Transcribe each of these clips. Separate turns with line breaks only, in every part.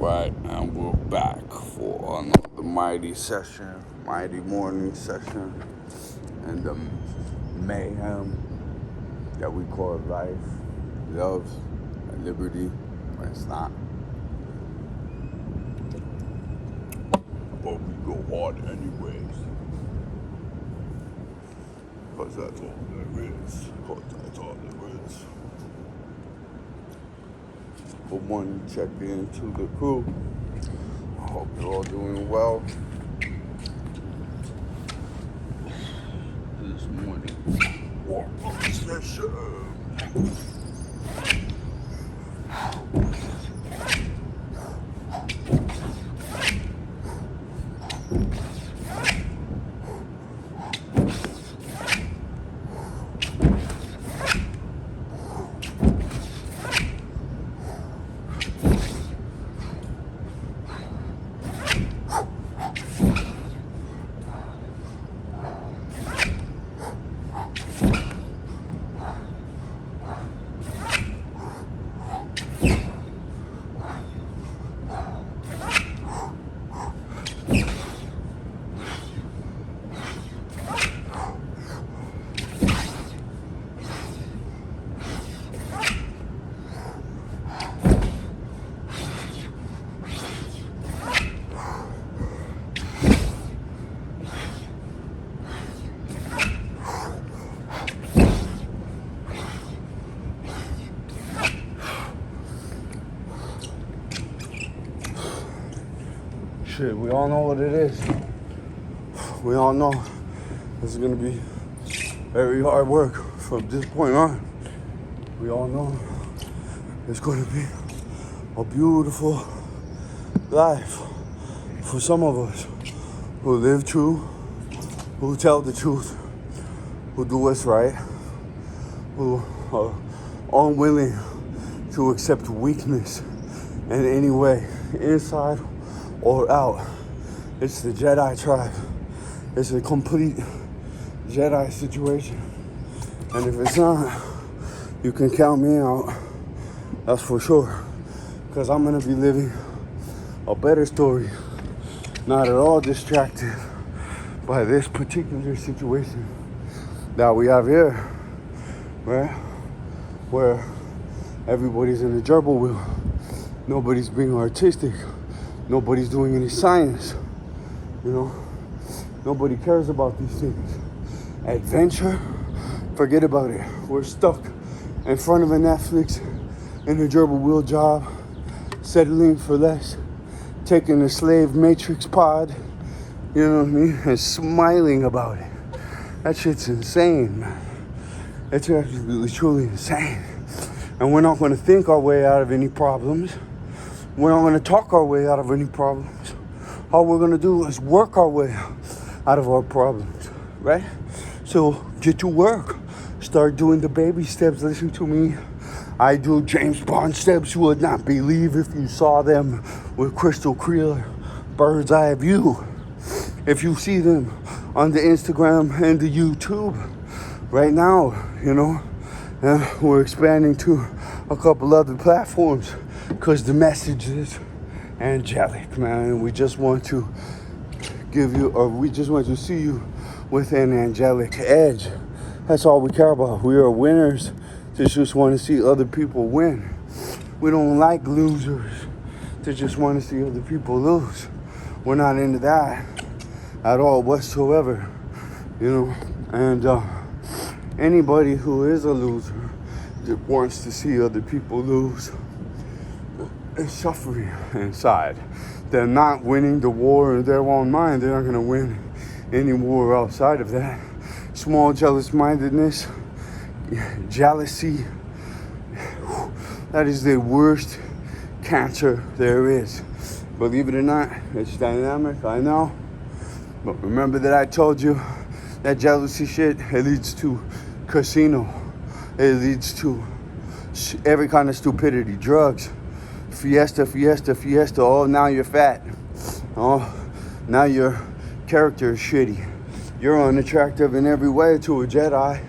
Right, and we're back for another mighty morning session, and the mayhem that we call life, love, and liberty, when it's not. But we go hard anyways, because that's all there is. Good morning, check in to the crew. I hope you're all doing well. This morning, warm-up session. Shit, we all know what it is. We all know this is gonna be very hard work from this point on. We all know it's gonna be a beautiful life for some of us who live true, who tell the truth, who do what's right, who are unwilling to accept weakness in any way, inside or out. It's the Jedi tribe. It's a complete Jedi situation. And if it's not, you can count me out. That's for sure. Because I'm gonna be living a better story. Not at all distracted by this particular situation that we have here, right? Where everybody's in a gerbil wheel. Nobody's being artistic. Nobody's doing any science, you know. Nobody cares about these things. Adventure, forget about it. We're stuck in front of a Netflix in a gerbil wheel job, settling for less, taking a slave matrix pod, you know what I mean, and smiling about it. That shit's insane, man. It's absolutely, truly insane. And we're not going to think our way out of any problems. We're not going to talk our way out of any problems. All we're going to do is work our way out of our problems, right? So get to work. Start doing the baby steps. Listen to me. I do James Bond steps. You would not believe if you saw them with crystal clear bird's eye view. If you see them on the Instagram and the YouTube right now, you know, and we're expanding to a couple other platforms. Because the message is angelic, man. We just want to give you, or we just want to see you with an angelic edge. That's all we care about. We are winners. Just want to see other people win. We don't like losers. Just want to see other people lose. We're not into that at all whatsoever, you know. And anybody who is a loser that wants to see other people lose is suffering inside. They're not winning the war in their own mind. They're not going to win any war outside of that. Small jealous-mindedness, jealousy, that is the worst cancer there is. Believe it or not, it's dynamic, I know. But remember that I told you that jealousy shit, it leads to casino. It leads to every kind of stupidity, drugs. Fiesta. Oh, now you're fat. Oh, now your character is shitty. You're unattractive in every way to a Jedi.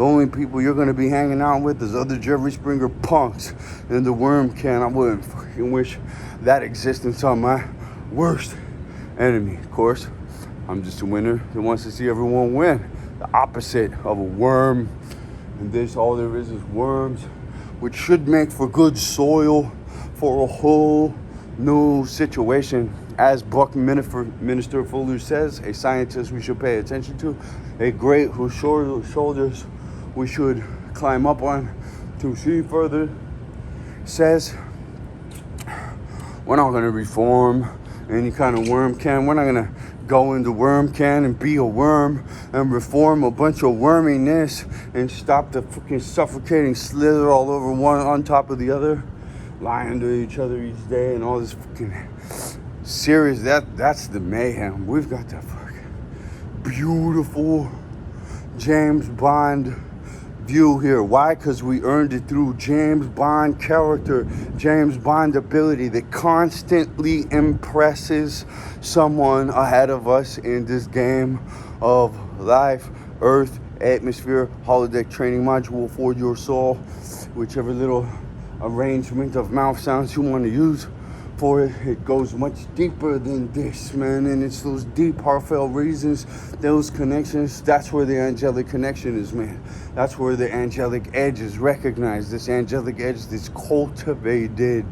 The only people you're gonna be hanging out with is other Jerry Springer punks in the worm can. I wouldn't fucking wish that existence on my worst enemy. Of course, I'm just a winner that wants to see everyone win. The opposite of a worm. And this, all there is worms, which should make for good soil for a whole new situation. As Buck Minister Fuller says, a scientist we should pay attention to, a great whose shoulders we should climb up on to see further, says we're not going to reform any kind of worm can. We're not going to go into worm can and be a worm and reform a bunch of worminess and stop the fucking suffocating slither all over one on top of the other, lying to each other each day and all this fucking serious. That's the mayhem. We've got that fucking beautiful James Bond view here. Why? Because we earned it through James Bond character, James Bond ability that constantly impresses someone ahead of us in this game of life, earth, atmosphere, holodeck training module for your soul, whichever little arrangement of mouth sounds you want to use for it. It goes much deeper than this, man, and it's those deep, heartfelt reasons, those connections. That's where the angelic connection is, man. That's where the angelic edge is recognized. This angelic edge that's cultivated.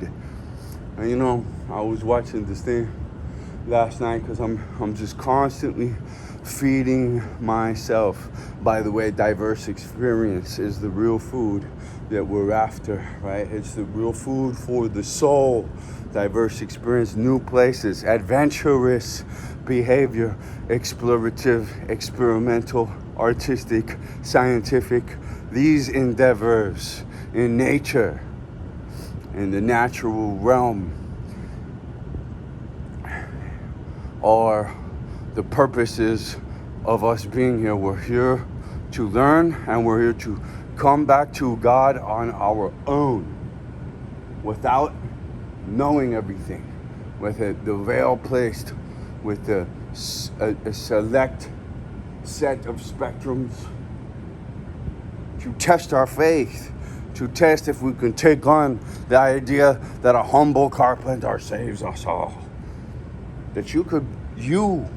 And you know, I was watching this thing last night because I'm just constantly feeding myself. By the way, diverse experience is the real food that we're after, right? It's the real food for the soul. Diverse experience, new places, adventurous behavior, explorative, experimental, artistic, scientific. These endeavors in nature, in the natural realm, are the purposes of us being here. We're here to learn, and we're here to come back to God on our own without knowing everything, with the veil placed, with a select set of spectrums to test our faith, to test if we can take on the idea that a humble carpenter saves us all. That you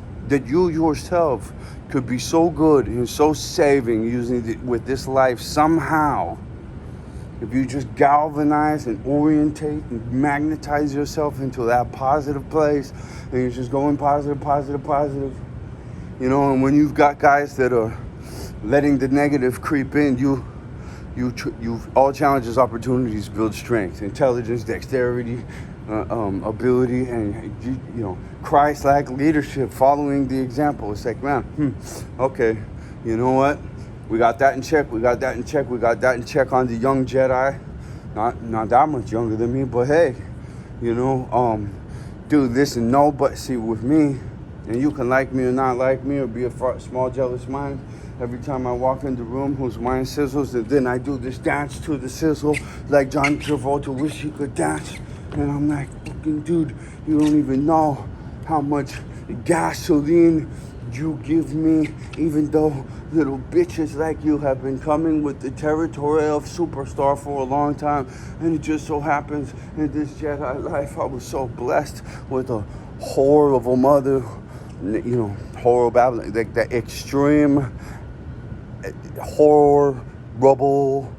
yourself could be so good and so saving using it with this life somehow. If you just galvanize and orientate and magnetize yourself into that positive place, and you're just going positive, you know, and when you've got guys that are letting the negative creep in, you all challenges, opportunities build strength, intelligence, dexterity, ability, and you know, Christ-like leadership, following the example. It's like, man, okay, you know what? We got that in check. We got that in check. We got that in check on the young Jedi. Not that much younger than me, but hey, you know, dude, listen, no, but see, with me, and you can like me or not like me or be a small jealous mind. Every time I walk in the room whose mind sizzles, and then I do this dance to the sizzle like John Travolta wish he could dance. And I'm like, fucking dude, you don't even know how much gasoline you give me, even though little bitches like you have been coming with the territory of superstar for a long time. And it just so happens in this Jedi life, I was so blessed with a horrible mother, you know, horrible, like that extreme horrible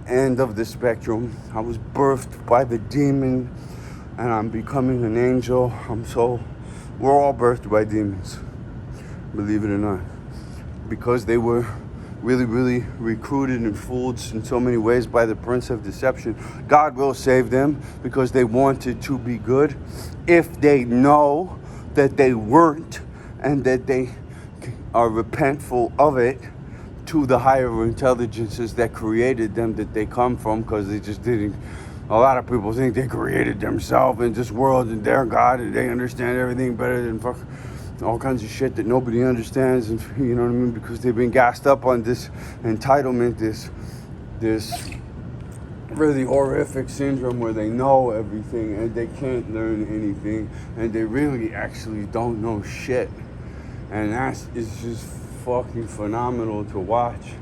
end of the spectrum. I was birthed by the demon, and I'm becoming an angel. We're all birthed by demons, believe it or not, because they were really, really recruited and fooled in so many ways by the prince of deception. God will save them because they wanted to be good. If they know that they weren't and that they are repentful of it, to the higher intelligences that created them, that they come from, because they just didn't. A lot of people think they created themselves in this world and they're God and they understand everything better than fuck all kinds of shit that nobody understands, and you know what I mean, because they've been gassed up on this entitlement, this really horrific syndrome where they know everything and they can't learn anything, and they really actually don't know shit. And it's just fucking phenomenal to watch.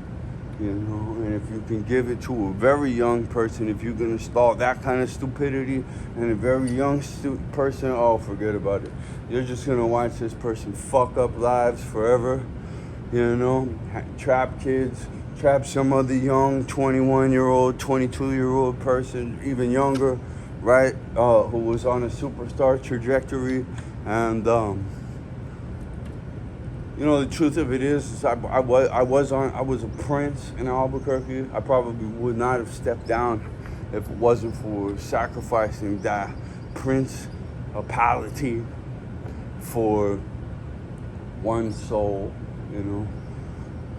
You know, and if you can give it to a very young person, if you can install that kind of stupidity in a very young person, oh, forget about it. You're just gonna watch this person fuck up lives forever. You know, trap kids, trap some other young 21-year-old, 22-year-old person, even younger, right? Who was on a superstar trajectory, and you know, the truth of it is I was a prince in Albuquerque. I probably would not have stepped down if it wasn't for sacrificing that principality for one soul, you know.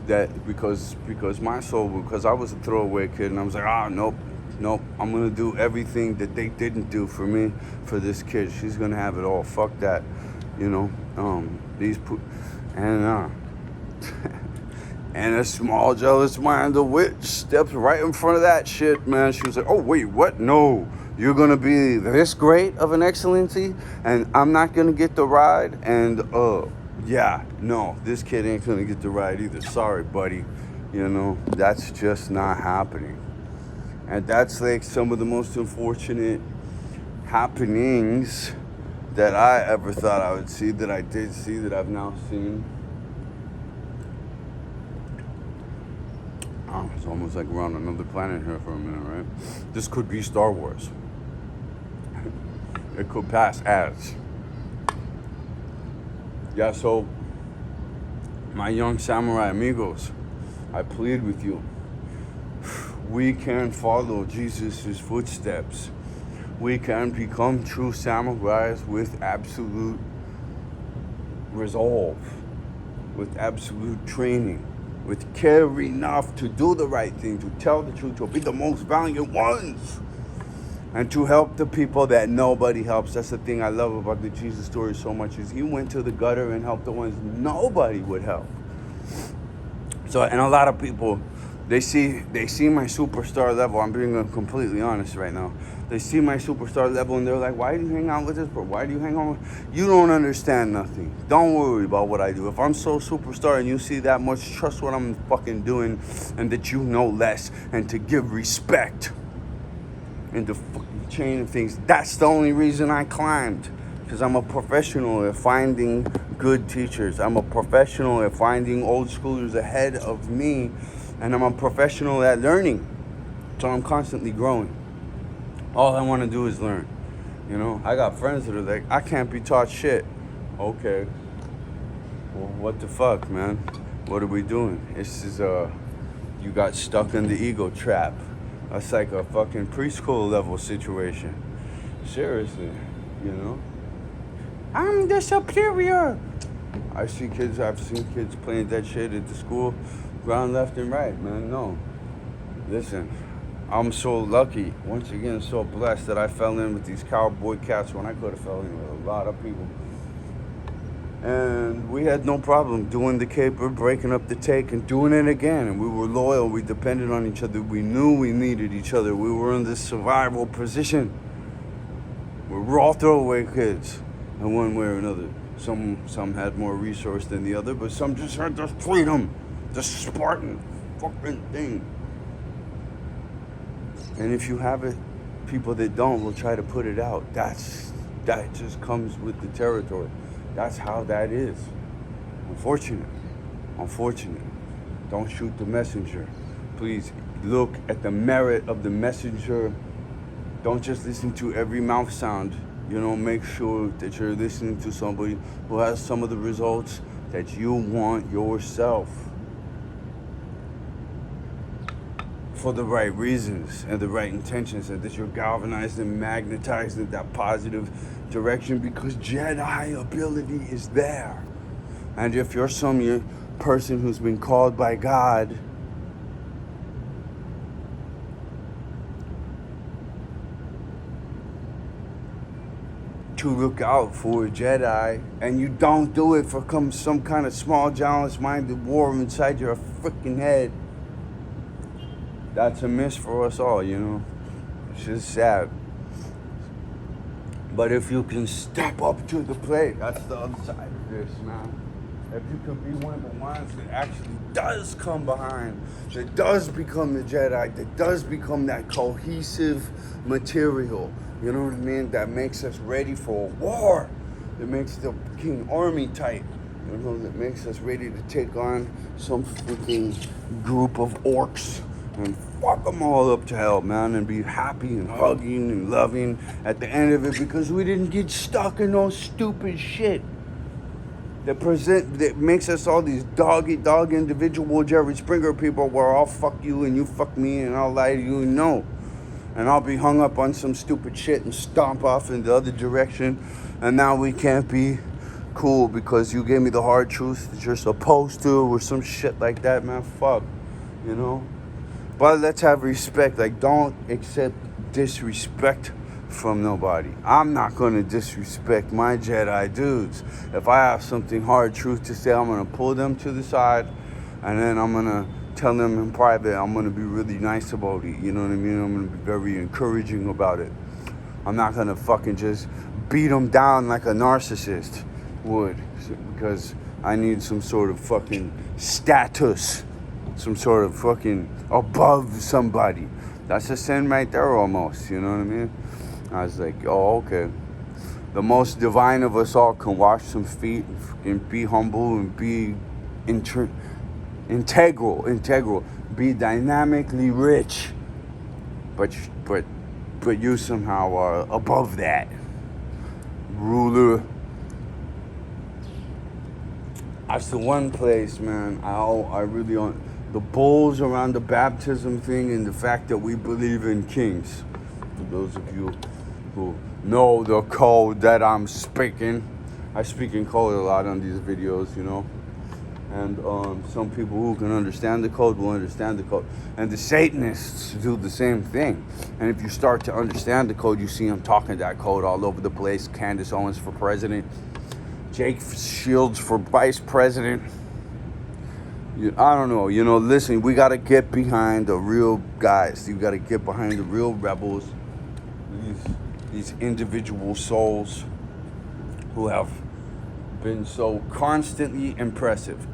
That because my soul, because I was a throwaway kid, and I was like, nope, I'm gonna do everything that they didn't do for me, for this kid. She's gonna have it all. Fuck that, you know. And and a small jealous mind of witch steps right in front of that shit, man. She was like, oh wait, what? No, you're gonna be this great of an excellency, and I'm not gonna get the ride. And yeah, no, this kid ain't gonna get the ride either. Sorry, buddy. You know, that's just not happening. And that's like some of the most unfortunate happenings that I ever thought I would see, that I did see, that I've now seen. Oh, it's almost like we're on another planet here for a minute, right? This could be Star Wars. It could pass as. Yeah, so, my young samurai amigos, I plead with you. We can follow Jesus' footsteps. We can become true samurais with absolute resolve, with absolute training, with care enough to do the right thing, to tell the truth, to be the most valiant ones, and to help the people that nobody helps. That's the thing I love about the Jesus story so much, is he went to the gutter and helped the ones nobody would help. So, and a lot of people, they see my superstar level. I'm being completely honest right now. They see my superstar level and they're like, why do you hang out with this bro? Why do you hang on with... You don't understand nothing. Don't worry about what I do. If I'm so superstar and you see that much, trust what I'm fucking doing, and that you know less, and to give respect in the fucking chain of things. That's the only reason I climbed. Because I'm a professional at finding good teachers. I'm a professional at finding old schoolers ahead of me. And I'm a professional at learning. So I'm constantly growing. All I want to do is learn. You know, I got friends that are like, I can't be taught shit. Okay. Well, what the fuck, man? What are we doing? This is, you got stuck in the ego trap. That's like a fucking preschool level situation. Seriously, you know? I'm the superior. I've seen kids playing that shit at the school, ground left and right, man. No. Listen, I'm so lucky, once again, so blessed that I fell in with these cowboy cats when I could have fell in with a lot of people. And we had no problem doing the caper, breaking up the take, and doing it again. And we were loyal. We depended on each other. We knew we needed each other. We were in this survival position. We were all throwaway kids in one way or another. Some had more resource than the other, but some just had the freedom, the Spartan fucking thing. And if you have it, people that don't will try to put it out. That just comes with the territory. That's how that is. Unfortunate. Don't shoot the messenger. Please look at the merit of the messenger. Don't just listen to every mouth sound. You know, make sure that you're listening to somebody who has some of the results that you want yourself. For the right reasons and the right intentions, and that you're galvanized and magnetized in that positive direction, because Jedi ability is there. And if you're some person who's been called by God, to look out for a Jedi, and you don't do it for some kind of small, jealous-minded war inside your freaking head, that's a miss for us all, you know. It's just sad. But if you can step up to the plate, that's the other side of this, man. if you could be one of the ones that actually does come behind, that does become the Jedi, that does become that cohesive material, you know what I mean? That makes us ready for a war, that makes the King Army tight, you know, that makes us ready to take on some freaking group of orcs and fuck them all up to hell, man, and be happy and hugging and loving at the end of it because we didn't get stuck in those stupid shit that makes us all these dog individual Jerry Springer people where I'll fuck you and you fuck me and I'll lie to you and no. And I'll be hung up on some stupid shit and stomp off in the other direction. And now we can't be cool because you gave me the hard truth that you're supposed to or some shit like that, man. Fuck, you know? But let's have respect. Like, don't accept disrespect from nobody. I'm not going to disrespect my Jedi dudes. If I have something hard truth to say, I'm going to pull them to the side and then I'm going to tell them in private. I'm going to be really nice about it. You know what I mean? I'm going to be very encouraging about it. I'm not going to fucking just beat them down like a narcissist would because I need some sort of fucking status, some sort of fucking above somebody. That's a sin right there almost, you know what I mean? I was like, oh, okay. The most divine of us all can wash some feet and be humble and be integral, be dynamically rich, but you somehow are above that. Ruler. That's the one place, man, I really don't. The bulls around the baptism thing and the fact that we believe in kings. For those of you who know the code that I'm speaking. I speak in code a lot on these videos, you know. And some people who can understand the code will understand the code. And the Satanists do the same thing. And if you start to understand the code, you see them talking that code all over the place. Candace Owens for president. Jake Shields for vice president. I don't know, you know, listen, we got to get behind the real guys. You got to get behind the real rebels. These individual souls who have been so constantly impressive.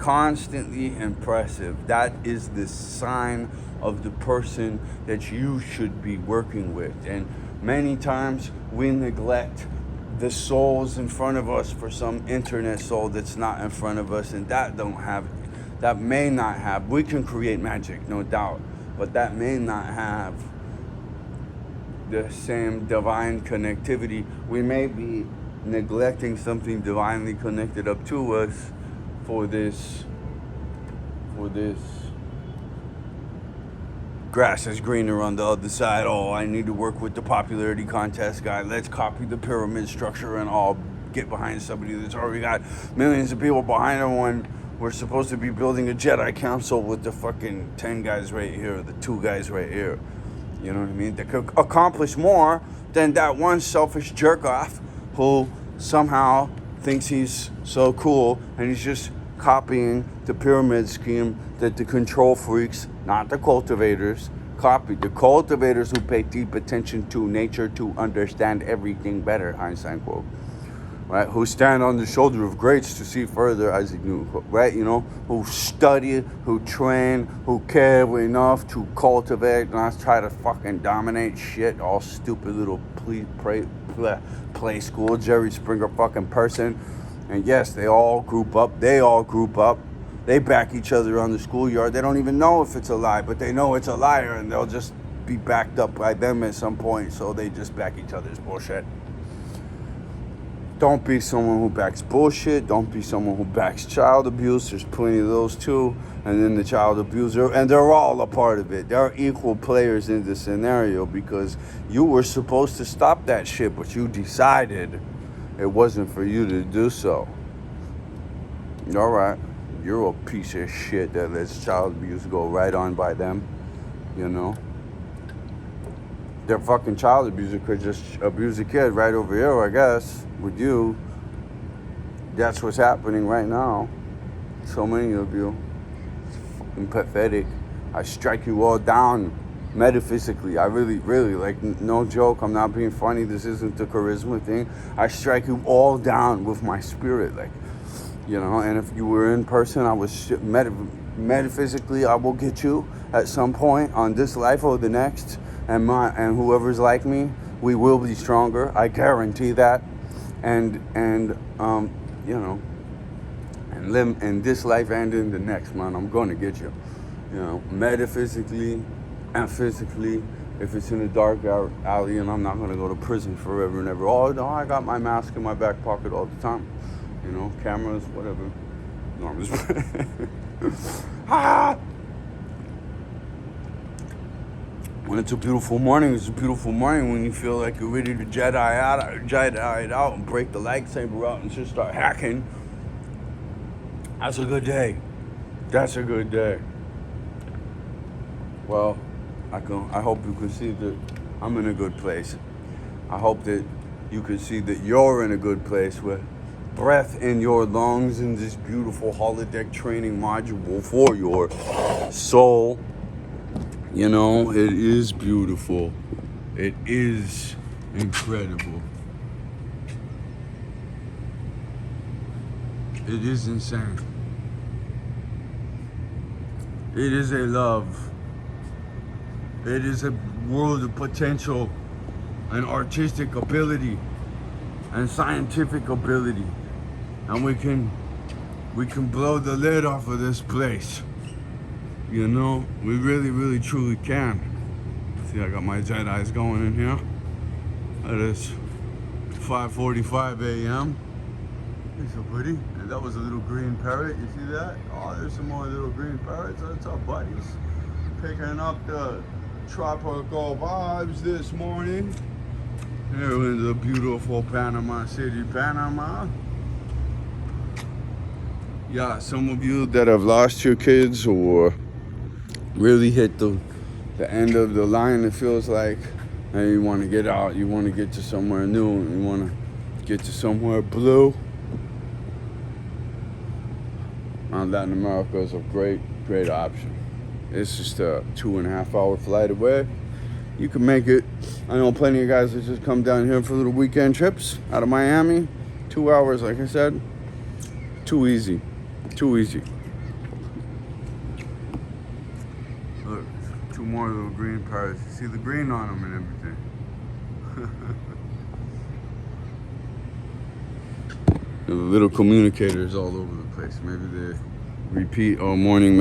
That is the sign of the person that you should be working with. And many times we neglect the souls in front of us for some internet soul that's not in front of us, and that may not have, we can create magic, no doubt, but that may not have the same divine connectivity. We may be neglecting something divinely connected up to us for this grass is greener on the other side. Oh, I need to work with the popularity contest guy. Let's copy the pyramid structure and all get behind somebody that's already got millions of people behind them when we're supposed to be building a Jedi Council with the fucking 10 guys right here, the 2 guys right here. You know what I mean? That could accomplish more than that one selfish jerk-off who somehow thinks he's so cool and he's just copying the pyramid scheme that the control freaks, not the cultivators, copied. The cultivators who pay deep attention to nature to understand everything better, Einstein quote. Right, who stand on the shoulder of greats to see further, Isaac Newton, right, you know, who study, who train, who care enough to cultivate, not try to fucking dominate shit, all stupid little play school, Jerry Springer fucking person. And yes, they all group up, they back each other on the schoolyard. They don't even know if it's a lie, but they know it's a liar, and they'll just be backed up by them at some point, so they just back each other's bullshit. Don't be someone who backs bullshit. Don't be someone who backs child abuse. There's plenty of those too. And then the child abuser. And they're all a part of it. They're equal players in this scenario because you were supposed to stop that shit, but you decided it wasn't for you to do so. All right. You're a piece of shit that lets child abuse go right on by them. You know? Their fucking child abuser could just abuse a kid right over here, I guess. With you, that's what's happening right now. So many of you. It's fucking pathetic. I strike you all down metaphysically. I really, like, no joke. I'm not being funny. This isn't the charisma thing. I strike you all down with my spirit. Like, You know, and if you were in person, I was metaphysically, I will get you at some point on this life or the next, and whoever's like me, we will be stronger. I guarantee that. And you know, and live in this life and in the next, man. I'm gonna get you. You know, metaphysically and physically. If it's in a dark alley, and I'm not gonna go to prison forever and ever. Oh no, I got my mask in my back pocket all the time. You know, cameras, whatever. No, I'm just ah! When it's a beautiful morning, it's a beautiful morning when you feel like you're ready to Jedi out and break the lightsaber out and just start hacking. That's a good day. That's a good day. Well, I hope you can see that I'm in a good place. I hope that you can see that you're in a good place with breath in your lungs in this beautiful holodeck training module for your soul. You know, it is beautiful. It is incredible. It is insane. It is a love. It is a world of potential and artistic ability and scientific ability. And we can blow the lid off of this place. You know, we really, really, truly can. See, I got my Jedi's going in here. It is 5:45 a.m. Hey, so buddy. And that was a little green parrot. You see that? Oh, there's some more little green parrots. What's up, buddies? Picking up the tropical vibes this morning. Here in the beautiful Panama City, Panama. Yeah, some of you that have lost your kids or really hit the end of the line, it feels like, and you want to get out, you want to get to somewhere new, you want to get to somewhere blue. Latin America is a great option. It's just a 2.5 hour flight away. You can make it. I know plenty of guys that just come down here for little weekend trips out of Miami. 2 hours, like I said. Too easy. Too easy. Look, 2 more little green parrots. You see the green on them and everything. The little communicators all over the place. Maybe they repeat all morning.